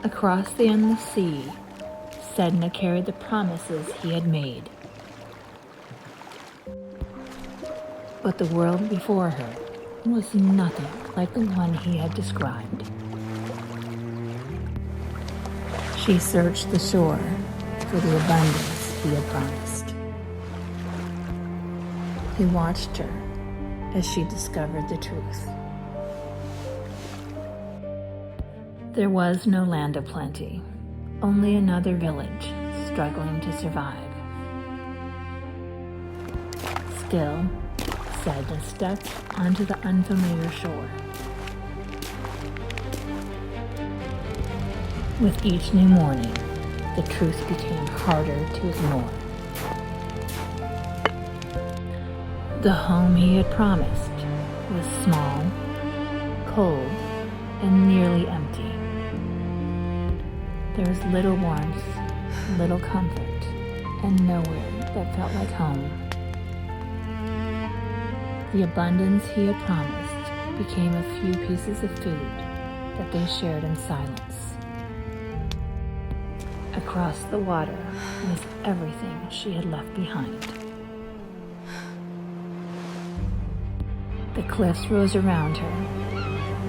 Across the endless sea, Sedna carried the promises he had made. But the world before her was nothing like the one he had described. She searched the shore for the abundance he had promised. He watched her as she discovered the truth. There was no land of plenty, only another village struggling to survive. Still, Sedna stepped onto the unfamiliar shore. With each new morning, the truth became harder to ignore. The home he had promised was small, cold, and nearly empty. There was little warmth, little comfort, and nowhere that felt like home. The abundance he had promised became a few pieces of food that they shared in silence. Across the water was everything she had left behind. The cliffs rose around her.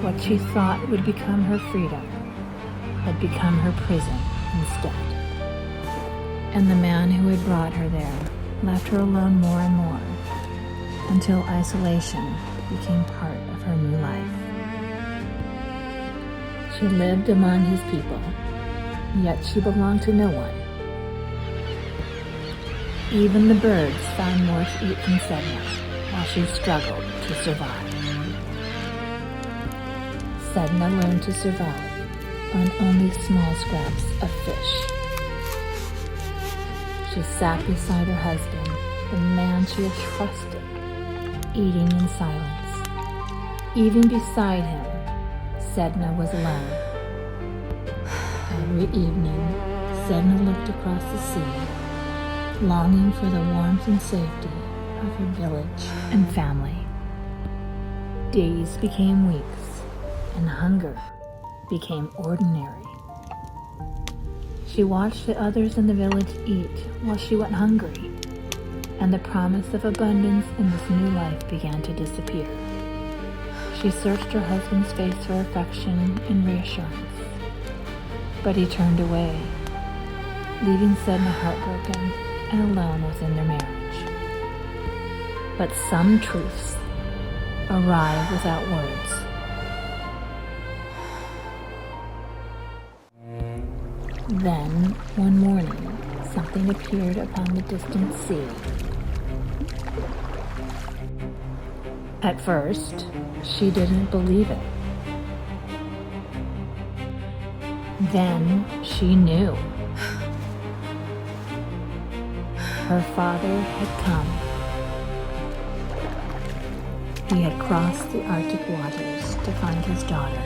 What she thought would become her freedom had become her prison instead. And the man who had brought her there left her alone more and more, until isolation became part of her new life. She lived among his people, yet she belonged to no one. Even the birds found more to eat than Sedna, while she struggled to survive. Sedna learned to survive on only small scraps of fish. She sat beside her husband, the man she had trusted, eating in silence. Even beside him, Sedna was alone. Every evening, Sedna looked across the sea, longing for the warmth and safety of her village and family. Days became weeks, and hunger became ordinary. She watched the others in the village eat while she went hungry, and the promise of abundance in this new life began to disappear. She searched her husband's face for affection and reassurance, but he turned away, leaving Sedna heartbroken and alone within their marriage. But some truths arrive without words. Then, one morning, something appeared upon the distant sea. At first, she didn't believe it. Then she knew. Her father had come. He had crossed the Arctic waters to find his daughter.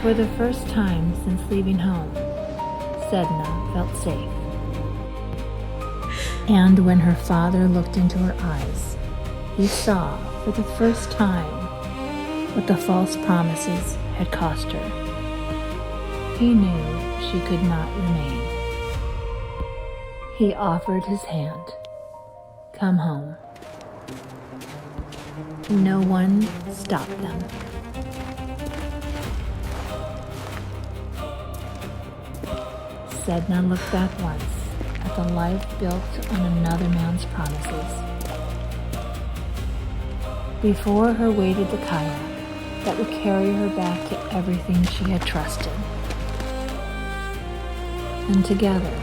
For the first time since leaving home, Sedna felt safe. And when her father looked into her eyes, he saw for the first time what the false promises had cost her. He knew she could not remain. He offered his hand. Come home. No one stopped them. Sedna looked back once at the life built on another man's promises. Before her waited the kayak that would carry her back to everything she had trusted. And together,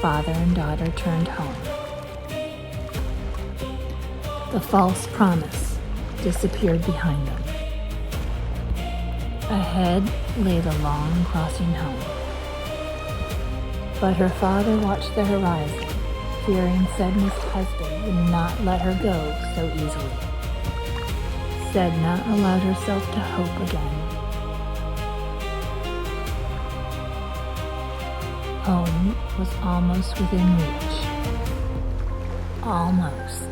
father and daughter turned home. The false promise disappeared behind them. Ahead lay the long crossing home. But her father watched the horizon, fearing Sedna's husband would not let her go so easily. Sedna allowed herself to hope again. Home was almost within reach. Almost.